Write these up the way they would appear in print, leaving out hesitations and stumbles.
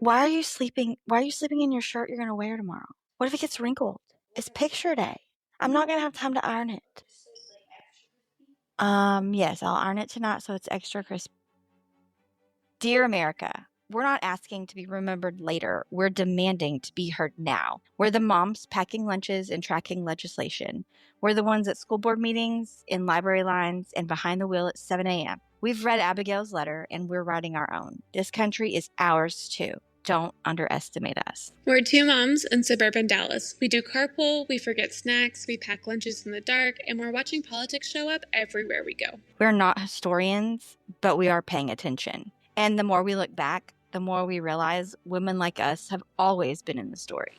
Why are you sleeping in your shirt you're gonna wear tomorrow? What if it gets wrinkled? It's picture day. I'm not gonna have time to iron it. Yes, I'll iron it tonight so it's extra crisp. Dear America, we're not asking to be remembered later. We're demanding to be heard now. We're the moms packing lunches and tracking legislation. We're the ones at school board meetings, in library lines, and behind the wheel at 7 a.m. We've read Abigail's letter, and we're writing our own. This country is ours, too. Don't underestimate us. We're two moms in suburban Dallas. We do carpool, we forget snacks, we pack lunches in the dark, and we're watching politics show up everywhere we go. We're not historians, but we are paying attention. And the more we look back, the more we realize women like us have always been in the story.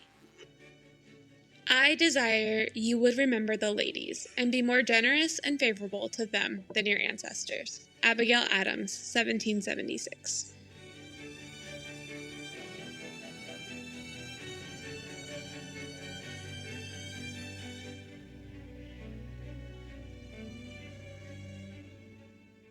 I desire you would remember the ladies and be more generous and favorable to them than your ancestors. Abigail Adams, 1776.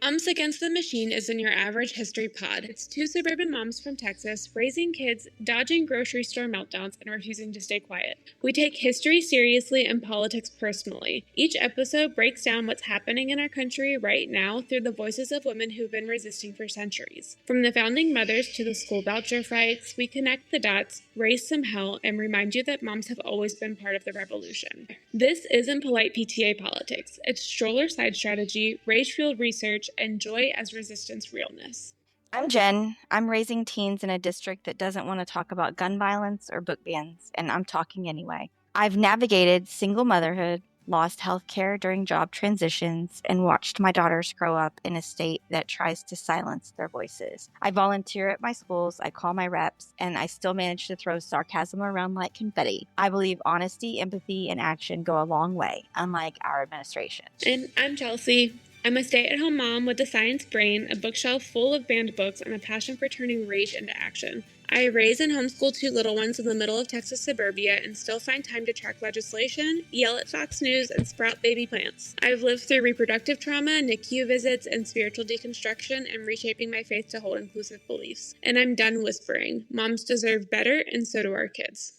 Moms Against the Machine isn't your average history pod. It's two suburban moms from Texas raising kids, dodging grocery store meltdowns, and refusing to stay quiet. We take history seriously and politics personally. Each episode breaks down what's happening in our country right now through the voices of women who've been resisting for centuries. From the founding mothers to the school voucher fights, we connect the dots, raise some hell, and remind you that moms have always been part of the revolution. This isn't polite PTA politics. It's stroller side strategy, rage-fueled research, and joy as resistance realness. I'm Jen. I'm raising teens in a district that doesn't want to talk about gun violence or book bans, and I'm talking anyway. I've navigated single motherhood, lost health care during job transitions, and watched my daughters grow up in a state that tries to silence their voices. I volunteer at my schools, I call my reps, and I still manage to throw sarcasm around like confetti. I believe honesty, empathy, and action go a long way, unlike our administration. And I'm Chelsea. I'm a stay-at-home mom with a science brain, a bookshelf full of banned books, and a passion for turning rage into action. I raise and homeschool two little ones in the middle of Texas suburbia and still find time to track legislation, yell at Fox News, and sprout baby plants. I've lived through reproductive trauma, NICU visits, and spiritual deconstruction, and reshaping my faith to hold inclusive beliefs. And I'm done whispering. Moms deserve better, and so do our kids.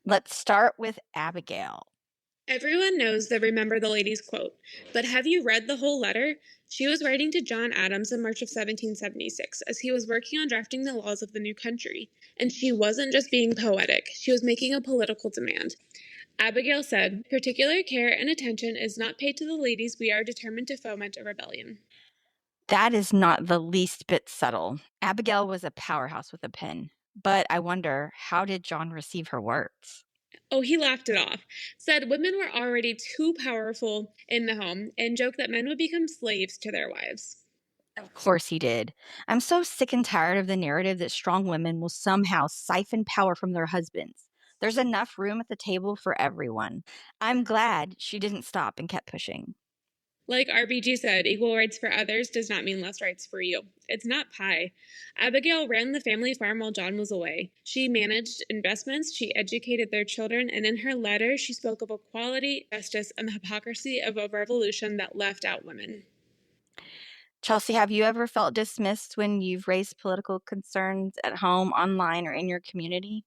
Let's start with Abigail. Everyone knows the Remember the Ladies quote, but have you read the whole letter? She was writing to John Adams in March of 1776 as he was working on drafting the laws of the new country. And she wasn't just being poetic, she was making a political demand. Abigail said, "Particular care and attention is not paid to the ladies we are determined to foment a rebellion." That is not the least bit subtle. Abigail was a powerhouse with a pen. But I wonder, how did John receive her words? Oh, he laughed it off, said women were already too powerful in the home, and joked that men would become slaves to their wives. Of course he did. I'm so sick and tired of the narrative that strong women will somehow siphon power from their husbands. There's enough room at the table for everyone. I'm glad she didn't stop and kept pushing. Like RBG said, equal rights for others does not mean less rights for you. It's not pie. Abigail ran the family farm while John was away. She managed investments, she educated their children, and in her letter, she spoke of equality, justice, and the hypocrisy of a revolution that left out women. Chelsea, have you ever felt dismissed when you've raised political concerns at home, online, or in your community?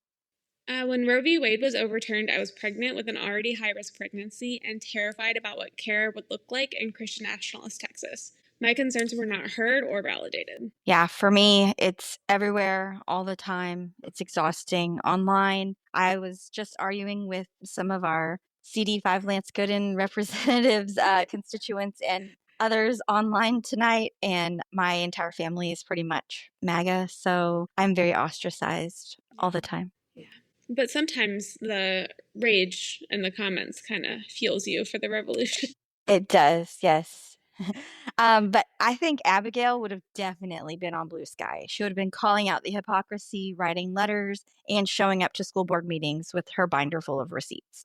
When Roe v. Wade was overturned, I was pregnant with an already high-risk pregnancy and terrified about what care would look like in Christian nationalist Texas. My concerns were not heard or validated. Yeah, for me, it's everywhere, all the time. It's exhausting. Online, I was just arguing with some of our CD5 Lance Gooden representatives, constituents, and others online tonight, and my entire family is pretty much MAGA, so I'm very ostracized all the time. Yeah. But sometimes the rage in the comments kind of fuels you for the revolution. It does, yes. But I think Abigail would have definitely been on Blue Sky. She would have been calling out the hypocrisy, writing letters, and showing up to school board meetings with her binder full of receipts.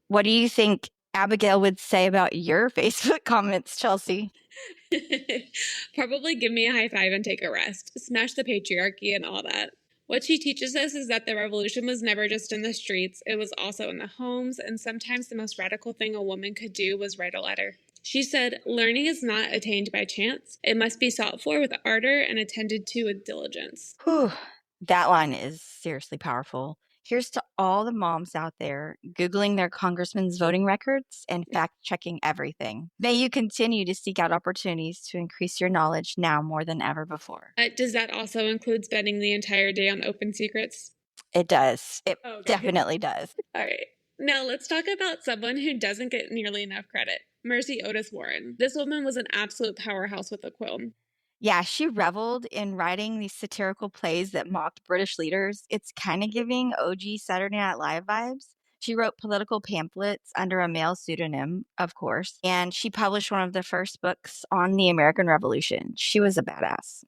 What do you think Abigail would say about your Facebook comments, Chelsea? Probably give me a high five and take a rest. Smash the patriarchy and all that. What she teaches us is that the revolution was never just in the streets, it was also in the homes, and sometimes the most radical thing a woman could do was write a letter. She said, "Learning is not attained by chance. It must be sought for with ardor and attended to with diligence." Whew, that line is seriously powerful. Here's to all the moms out there Googling their congressman's voting records and fact checking everything. May you continue to seek out opportunities to increase your knowledge now more than ever before. Does that also include spending the entire day on Open Secrets? It does. It Okay. definitely does. All right. Now let's talk about someone who doesn't get nearly enough credit. Mercy Otis Warren. This woman was an absolute powerhouse with a quill. Yeah, she reveled in writing these satirical plays that mocked British leaders. It's kind of giving OG Saturday Night Live vibes. She wrote political pamphlets under a male pseudonym, of course, and she published one of the first books on the American Revolution. She was a badass.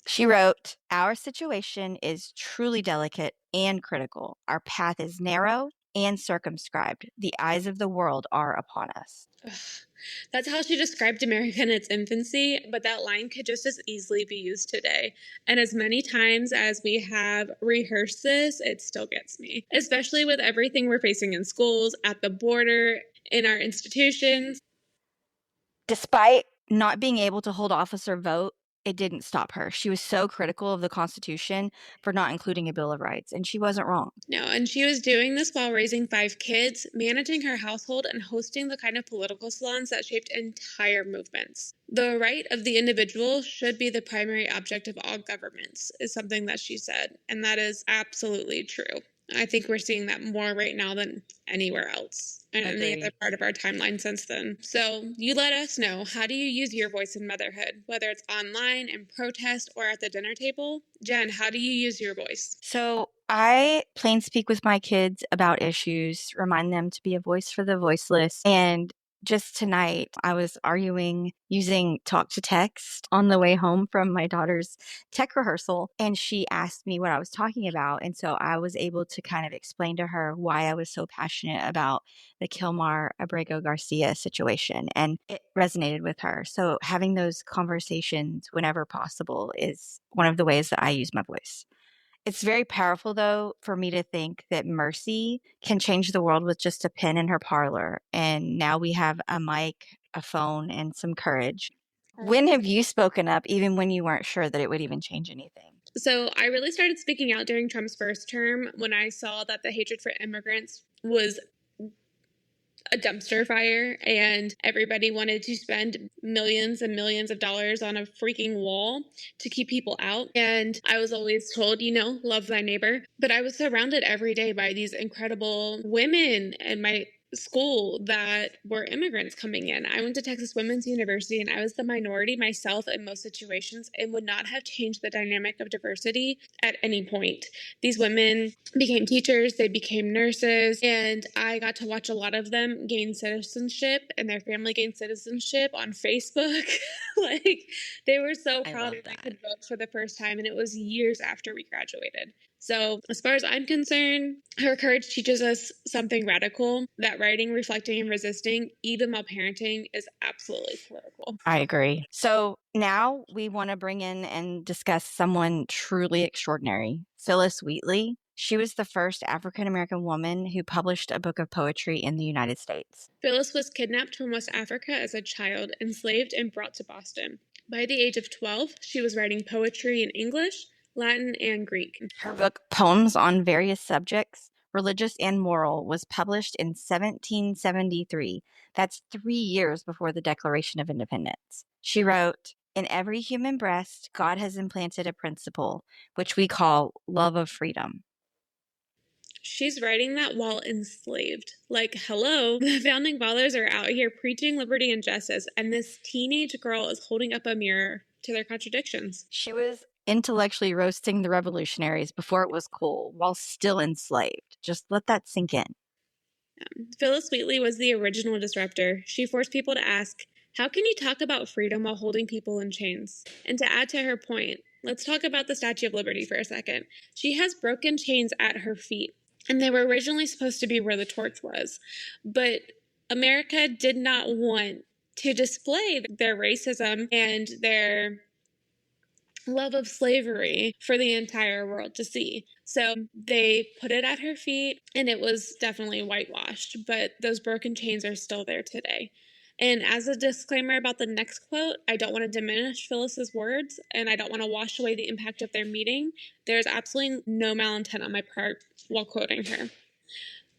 She wrote, "Our situation is truly delicate and critical. Our path is narrow and circumscribed. The eyes of the world are upon us." Ugh. That's how she described America in its infancy, but that line could just as easily be used today. And as many times as we have rehearsed this, it still gets me, especially with everything we're facing in schools, at the border, in our institutions. Despite not being able to hold office or vote, it didn't stop her. She was so critical of the Constitution for not including a Bill of Rights, and she wasn't wrong. No, and she was doing this while raising 5 kids, managing her household, and hosting the kind of political salons that shaped entire movements. The right of the individual should be the primary object of all governments, is something that she said, and that is absolutely true. I think we're seeing that more right now than anywhere else and any other part of our timeline since then. So you let us know, how do you use your voice in motherhood, whether it's online, in protest, or at the dinner table? Jen, how do you use your voice? So I plain speak with my kids about issues, remind them to be a voice for the voiceless. And just tonight, I was arguing using talk to text on the way home from my daughter's tech rehearsal. And she asked me what I was talking about. And so I was able to kind of explain to her why I was so passionate about the Kilmar Abrego Garcia situation. And it resonated with her. So having those conversations whenever possible is one of the ways that I use my voice. It's very powerful, though, for me to think that Mercy can change the world with just a pen in her parlor. And now we have a mic, a phone, and some courage. When have you spoken up, even when you weren't sure that it would even change anything? So I really started speaking out during Trump's first term when I saw that the hatred for immigrants was a dumpster fire and everybody wanted to spend millions and millions of dollars on a freaking wall to keep people out. And I was always told, love thy neighbor. But I was surrounded every day by these incredible women in my school that were immigrants coming in. I went to Texas Women's University and I was the minority myself in most situations and would not have changed the dynamic of diversity at any point. These women became teachers, they became nurses, and I got to watch a lot of them gain citizenship and their family gain citizenship on Facebook. They were so proud that I could vote for the first time, and it was years after we graduated. So as far as I'm concerned, her courage teaches us something radical, that writing, reflecting, and resisting, even while parenting, is absolutely political. I agree. So now we want to bring in and discuss someone truly extraordinary, Phillis Wheatley. She was the first African-American woman who published a book of poetry in the United States. Phillis was kidnapped from West Africa as a child, enslaved, and brought to Boston. By the age of 12, she was writing poetry in English, Latin, and Greek. Her book, Poems on Various Subjects, Religious and Moral, was published in 1773. That's 3 years before the Declaration of Independence. She wrote, "In every human breast, God has implanted a principle, which we call love of freedom." She's writing that while enslaved. Hello, the founding fathers are out here preaching liberty and justice, and this teenage girl is holding up a mirror to their contradictions. She was intellectually roasting the revolutionaries before it was cool, while still enslaved. Just let that sink in. Phillis Wheatley was the original disruptor. She forced people to ask, how can you talk about freedom while holding people in chains? And to add to her point, let's talk about the Statue of Liberty for a second. She has broken chains at her feet, and they were originally supposed to be where the torch was. But America did not want to display their racism and their love of slavery for the entire world to see. So they put it at her feet, and it was definitely whitewashed, but those broken chains are still there today. And as a disclaimer about the next quote, I don't want to diminish Phyllis's words, and I don't want to wash away the impact of their meeting. There's absolutely no malintent on my part while quoting her.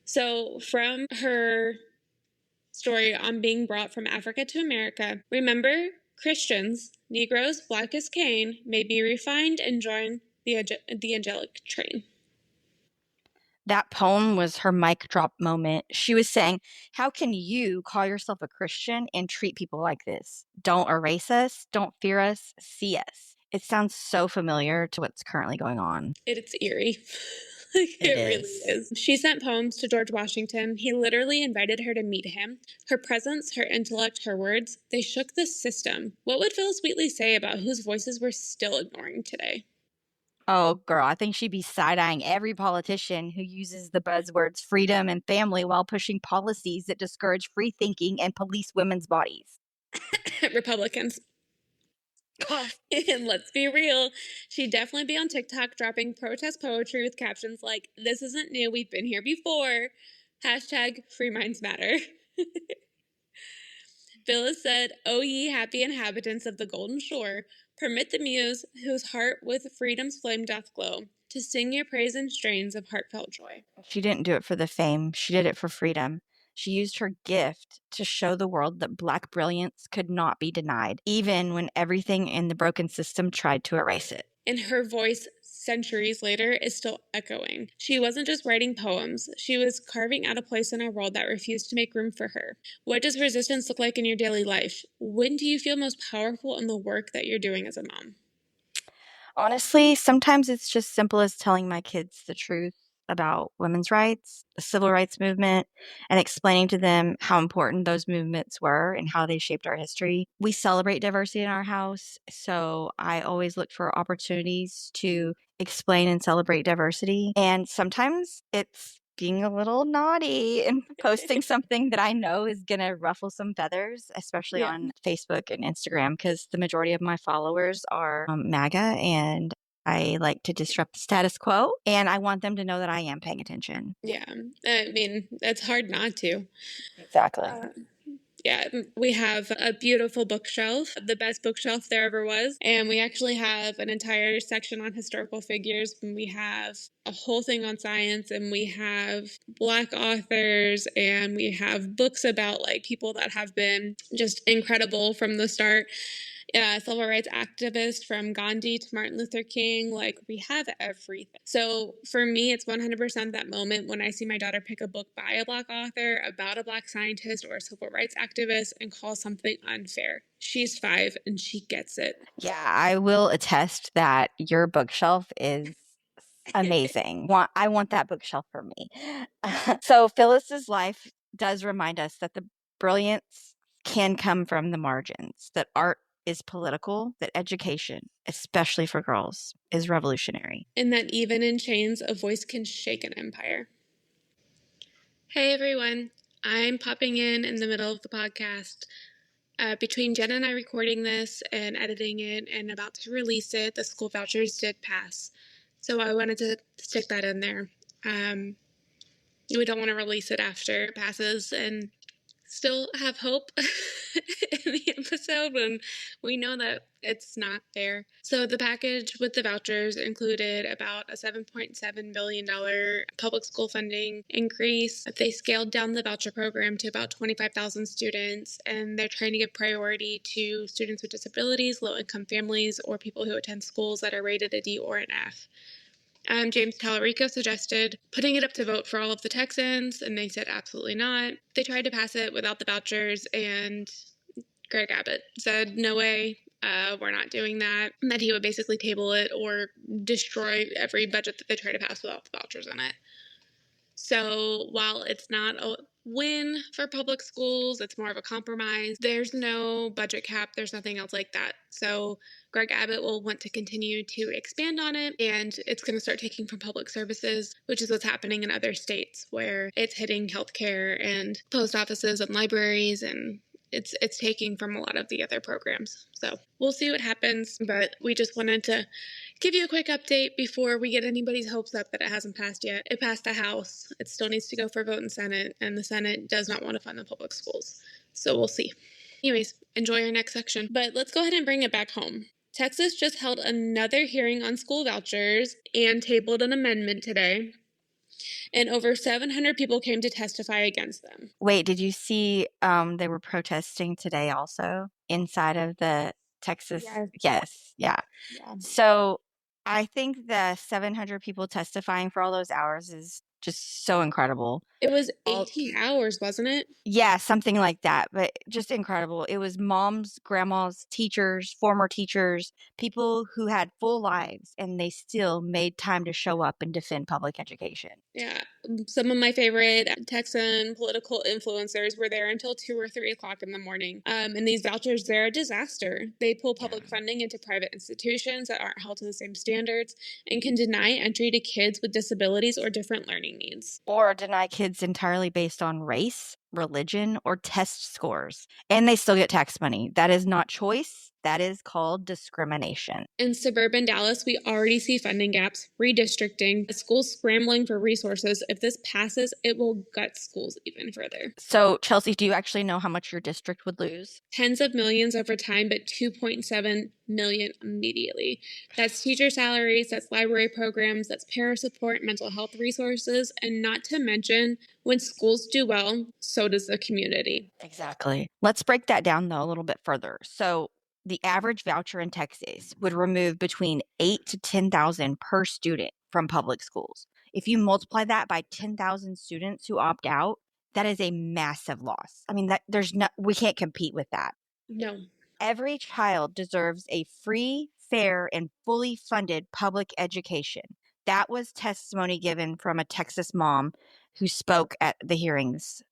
So from her story on being brought from Africa to America, remember, Christians, Negroes, black as Cain, may be refined and join the angelic train. That poem was her mic drop moment. She was saying, how can you call yourself a Christian and treat people like this? Don't erase us, don't fear us, see us. It sounds so familiar to what's currently going on. It's eerie. It really is. She sent poems to George Washington. He literally invited her to meet him. Her presence, her intellect, her words, they shook the system. What would Phillis Wheatley say about whose voices we're still ignoring today? Oh, girl, I think she'd be side-eyeing every politician who uses the buzzwords freedom and family while pushing policies that discourage free thinking and police women's bodies. Republicans. And let's be real, she'd definitely be on TikTok dropping protest poetry with captions like, "This isn't new, we've been here before. Hashtag Free Minds Matter." Phyllis said, "O ye happy inhabitants of the golden shore, permit the muse, whose heart with freedom's flame doth glow, to sing your praise in strains of heartfelt joy." She didn't do it for the fame. She did it for freedom. She used her gift to show the world that Black brilliance could not be denied, even when everything in the broken system tried to erase it. And her voice, centuries later, is still echoing. She wasn't just writing poems, she was carving out a place in our world that refused to make room for her. What does resistance look like in your daily life? When do you feel most powerful in the work that you're doing as a mom? Honestly, sometimes it's just simple as telling my kids the truth about women's rights, the civil rights movement, and explaining to them how important those movements were and how they shaped our history. We celebrate diversity in our house, so I always look for opportunities to explain and celebrate diversity. And sometimes it's being a little naughty and posting something that I know is going to ruffle some feathers, especially on Facebook and Instagram, because the majority of my followers are MAGA, and I like to disrupt the status quo, and I want them to know that I am paying attention. Yeah, I mean, it's hard not to. Exactly. Yeah, we have a beautiful bookshelf, the best bookshelf there ever was. And we actually have an entire section on historical figures. And we have a whole thing on science, and we have Black authors, and we have books about like people that have been just incredible from the start. Civil rights activists from Gandhi to Martin Luther King, like we have everything. So for me, it's 100% that moment when I see my daughter pick a book by a Black author about a Black scientist or a civil rights activist and call something unfair. She's 5 and she gets it. Yeah, I will attest that your bookshelf is amazing. I want that bookshelf for me. So Phyllis's life does remind us that the brilliance can come from the margins, that art is political, that education, especially for girls, is revolutionary. And that even in chains, a voice can shake an empire. Hey everyone, I'm popping in the middle of the podcast. Between Jen and I recording this and editing it and about to release it, the school vouchers did pass. So I wanted to stick that in there. We don't want to release it after it passes and still have hope in the episode when we know that it's not there. So the package with the vouchers included about a $7.7 billion public school funding increase. They scaled down the voucher program to about 25,000 students, and they're trying to give priority to students with disabilities, low-income families, or people who attend schools that are rated a D or an F. James Talarico suggested putting it up to vote for all of the Texans, and they said absolutely not. They tried to pass it without the vouchers, and Greg Abbott said, no way, we're not doing that, and that he would basically table it or destroy every budget that they try to pass without the vouchers in it. So while it's not a win for public schools, it's more of a compromise. There's no budget cap. There's nothing else like that. So Greg Abbott will want to continue to expand on it, and it's going to start taking from public services, which is what's happening in other states where it's hitting healthcare and post offices and libraries, and it's taking from a lot of the other programs. So we'll see what happens, but we just wanted to give you a quick update before we get anybody's hopes up that it hasn't passed yet. It passed the House. It still needs to go for a vote in Senate, and the Senate does not want to fund the public schools. So we'll see. Anyways, enjoy our next section. But let's go ahead and bring it back home. Texas just held another hearing on school vouchers and tabled an amendment today. And over 700 people came to testify against them. Wait, did you see they were protesting today also inside of the Texas? Yes. Yeah. So I think the 700 people testifying for all those hours is just so incredible. It was 18 hours, wasn't it? Yeah, something like that, but just incredible. It was moms, grandmas, teachers, former teachers, people who had full lives, and they still made time to show up and defend public education. Yeah, some of my favorite Texan political influencers were there until 2 or 3 o'clock in the morning. And these vouchers, they're a disaster. They pull public funding into private institutions that aren't held to the same standards and can deny entry to kids with disabilities or different learning needs. Or deny kids entirely based on race, religion, or test scores. And they still get tax money. That is not choice. That is called discrimination. In suburban Dallas, we already see funding gaps, redistricting, schools scrambling for resources. If this passes, it will gut schools even further. So, Chelsea, do you actually know how much your district would lose? Tens of millions over time, but 2.7 million immediately. That's teacher salaries, that's library programs, that's para support, mental health resources, and not to mention, when schools do well, so does the community. Exactly. Let's break that down, though, a little bit further. So, the average voucher in Texas would remove between 8 to 10,000 per student from public schools. If you multiply that by 10,000 students who opt out, that is a massive loss. I mean, we can't compete with that. No. Every child deserves a free, fair, and fully funded public education. That was testimony given from a Texas mom who spoke at the hearings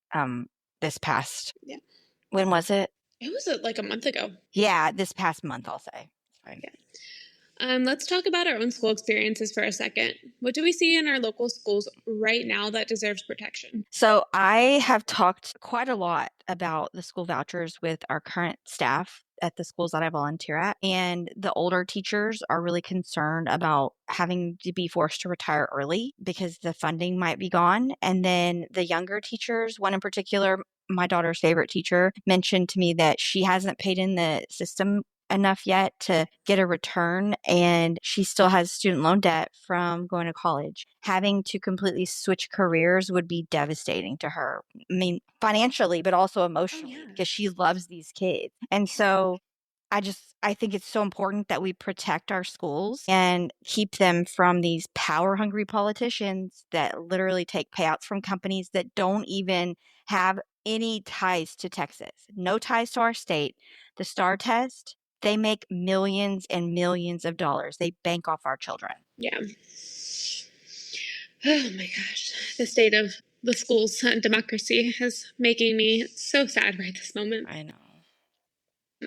this past. Yeah. When was it? It was like a month ago. Yeah, this past month, I'll say. Fine. Yeah. Let's talk about our own school experiences for a second. What do we see in our local schools right now that deserves protection? So I have talked quite a lot about the school vouchers with our current staff at the schools that I volunteer at. And the older teachers are really concerned about having to be forced to retire early because the funding might be gone. And then the younger teachers, one in particular, my daughter's favorite teacher, mentioned to me that she hasn't paid in the system enough yet to get a return, and she still has student loan debt from going to college. Having to completely switch careers would be devastating to her. I mean, financially, but also emotionally, because she loves these kids. And so I think it's so important that we protect our schools and keep them from these power hungry politicians that literally take payouts from companies that don't even have any ties to Texas, no ties to our state. The STAR test, they make millions and millions of dollars. They bank off our children. Yeah. Oh my gosh. The state of the schools and democracy is making me so sad right this moment. I know.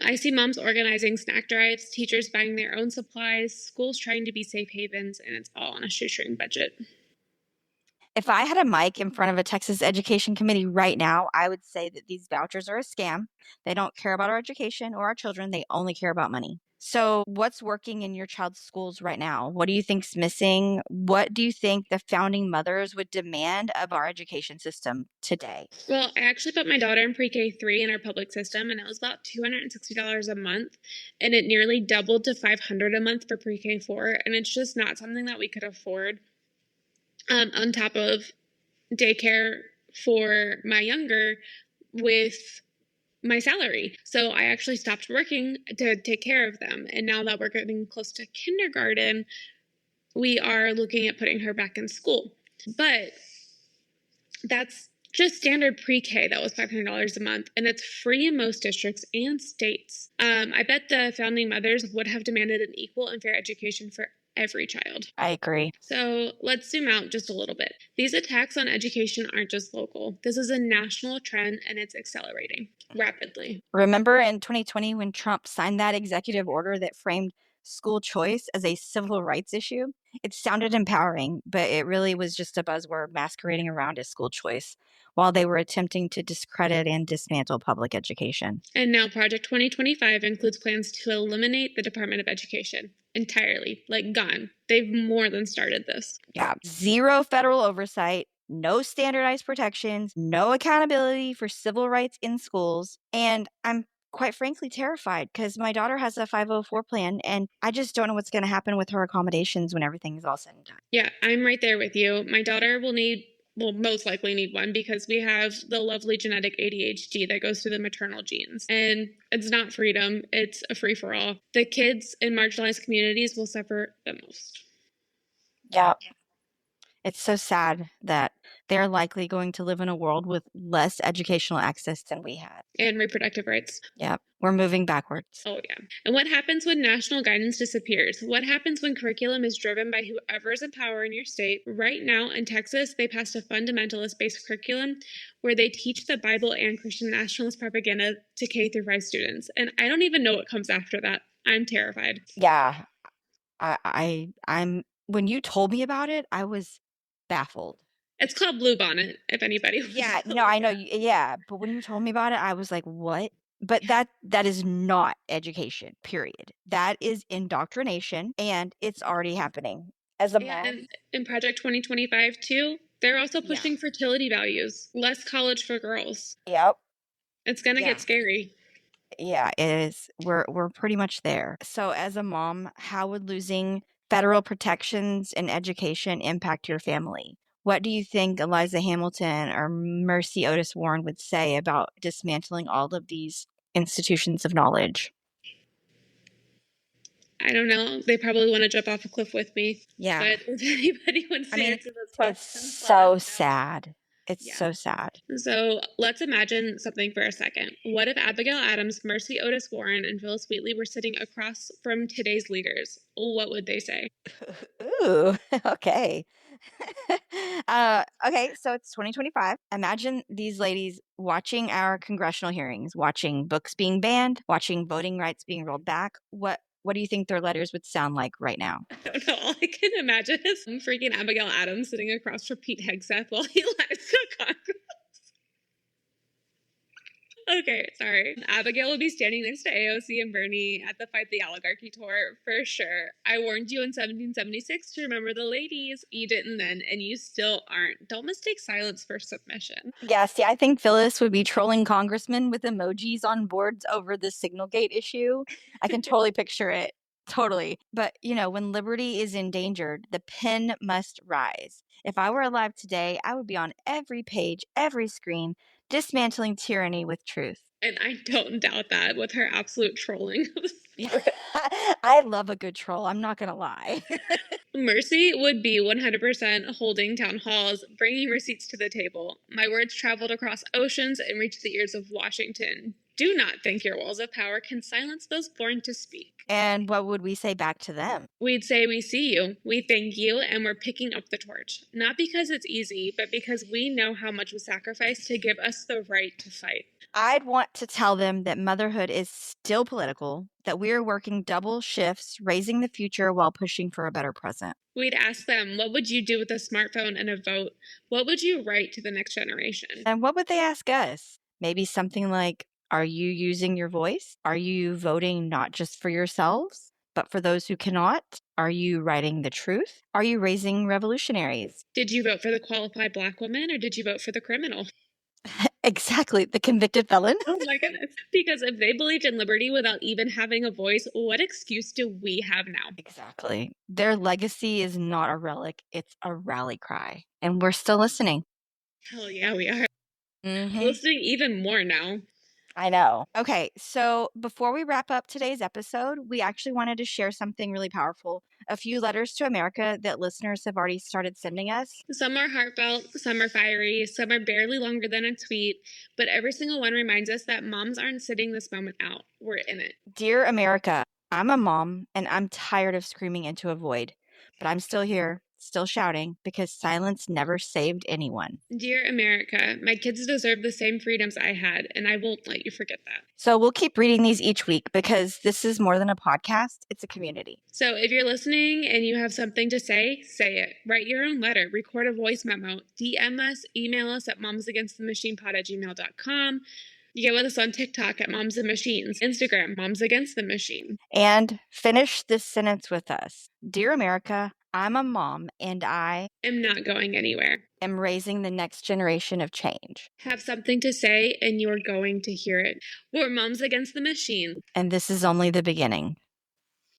I see moms organizing snack drives, teachers buying their own supplies, schools trying to be safe havens, and it's all on a shoestring budget. If I had a mic in front of a Texas Education Committee right now, I would say that these vouchers are a scam. They don't care about our education or our children. They only care about money. So what's working in your child's schools right now? What do you think's missing? What do you think the founding mothers would demand of our education system today? Well, I actually put my daughter in pre-K 3 in our public system, and it was about $260 a month, and it nearly doubled to $500 a month for pre-K 4, and it's just not something that we could afford. On top of daycare for my younger with my salary. So I actually stopped working to take care of them. And now that we're getting close to kindergarten, we are looking at putting her back in school. But that's just standard pre-K. That was $500 a month, and it's free in most districts and states. I bet the founding mothers would have demanded an equal and fair education for every child. I agree. So let's zoom out just a little bit. These attacks on education aren't just local. This is a national trend, and it's accelerating rapidly. Remember in 2020 when Trump signed that executive order that framed school choice as a civil rights issue? It sounded empowering, but it really was just a buzzword masquerading around as school choice while they were attempting to discredit and dismantle public education. And now Project 2025 includes plans to eliminate the Department of Education entirely, like gone. They've more than started this. Yeah, zero federal oversight, no standardized protections, no accountability for civil rights in schools. And I'm quite frankly terrified because my daughter has a 504 plan and I just don't know what's going to happen with her accommodations when everything's all said and done. Yeah, I'm right there with you. My daughter will most likely need one because we have the lovely genetic ADHD that goes through the maternal genes. And it's not freedom, it's a free for all. The kids in marginalized communities will suffer the most. Yeah. It's so sad that they're likely going to live in a world with less educational access than we had. And reproductive rights. Yep. We're moving backwards. Oh, yeah. And what happens when national guidance disappears? What happens when curriculum is driven by whoever is in power in your state? Right now in Texas, they passed a fundamentalist-based curriculum where they teach the Bible and Christian nationalist propaganda to K through 5 students. And I don't even know what comes after that. I'm terrified. Yeah. I'm when you told me about it, I was baffled. It's called Bluebonnet, if anybody wants Yeah, to no, look I it know. up. Yeah, but when you told me about it, I was like, what? But that is not education, period. That is indoctrination, and it's already happening. As a Yeah, mom, and in Project 2025 too, they're also Yeah. pushing fertility values, less college for girls. yep. It's gonna Yeah. get scary. Yeah, it is. We're pretty much there. So as a mom, how would losing federal protections in education impact your family? What do you think Eliza Hamilton or Mercy Otis Warren would say about dismantling all of these institutions of knowledge? I don't know. They probably want to jump off a cliff with me. Yeah. But if anybody wants to answer those It's questions, let so us know. sad. It's Yeah. so sad. So let's imagine something for a second. What if Abigail Adams, Mercy Otis Warren, and Phillis Wheatley were sitting across from today's leaders? What would they say? Ooh, okay. Okay, so it's 2025. Imagine these ladies watching our congressional hearings, watching books being banned, watching voting rights being rolled back. What do you think their letters would sound like right now? I don't know. All I can imagine is freaking Abigail Adams sitting across from Pete Hegseth while he lies to Congress. Okay, sorry. Abigail will be standing next to AOC and Bernie at the Fight the Oligarchy tour for sure. I warned you in 1776 to remember the ladies. You didn't then, and you still aren't. Don't mistake silence for submission. Yeah, see, I think Phyllis would be trolling congressmen with emojis on boards over the Signalgate issue. I can totally picture it. Totally. But, when liberty is endangered, the pen must rise. If I were alive today, I would be on every page, every screen, dismantling tyranny with truth. And I don't doubt that with her absolute trolling. I love a good troll. I'm not going to lie. Mercy would be 100% holding town halls, bringing receipts to the table. My words traveled across oceans and reached the ears of Washington. Do not think your walls of power can silence those born to speak. And what would we say back to them? We'd say we see you, we thank you, and we're picking up the torch. Not because it's easy, but because we know how much was sacrificed to give us the right to fight. I'd want to tell them that motherhood is still political, that we're working double shifts, raising the future while pushing for a better present. We'd ask them, what would you do with a smartphone and a vote? What would you write to the next generation? And what would they ask us? Maybe something like, are you using your voice? Are you voting not just for yourselves, but for those who cannot? Are you writing the truth? Are you raising revolutionaries? Did you vote for the qualified Black woman or did you vote for the criminal? Exactly, the convicted felon. Oh my goodness. Because if they believed in liberty without even having a voice, what excuse do we have now? Exactly. Their legacy is not a relic, it's a rally cry. And we're still listening. Hell yeah, we are. Mm-hmm. Listening even more now. I know. Okay, so before we wrap up today's episode, we actually wanted to share something really powerful. A few letters to America that listeners have already started sending us. Some are heartfelt, some are fiery, some are barely longer than a tweet, but every single one reminds us that moms aren't sitting this moment out. We're in it. Dear America, I'm a mom and I'm tired of screaming into a void, but I'm still here, still shouting because silence never saved anyone. Dear America, my kids deserve the same freedoms I had, and I won't let you forget that. So we'll keep reading these each week because this is more than a podcast, it's a community. So if you're listening and you have something to say it. Write your own letter, record a voice memo, DM us, email us at momsagainstthemachinepod@gmail.com. You get with us on TikTok at Moms and Machines, Instagram, Moms Against the Machine. And finish this sentence with us. Dear America, I'm a mom, and I am not going anywhere. am raising the next generation of change. Have something to say, and you're going to hear it. We're Moms Against the Machine. And this is only the beginning.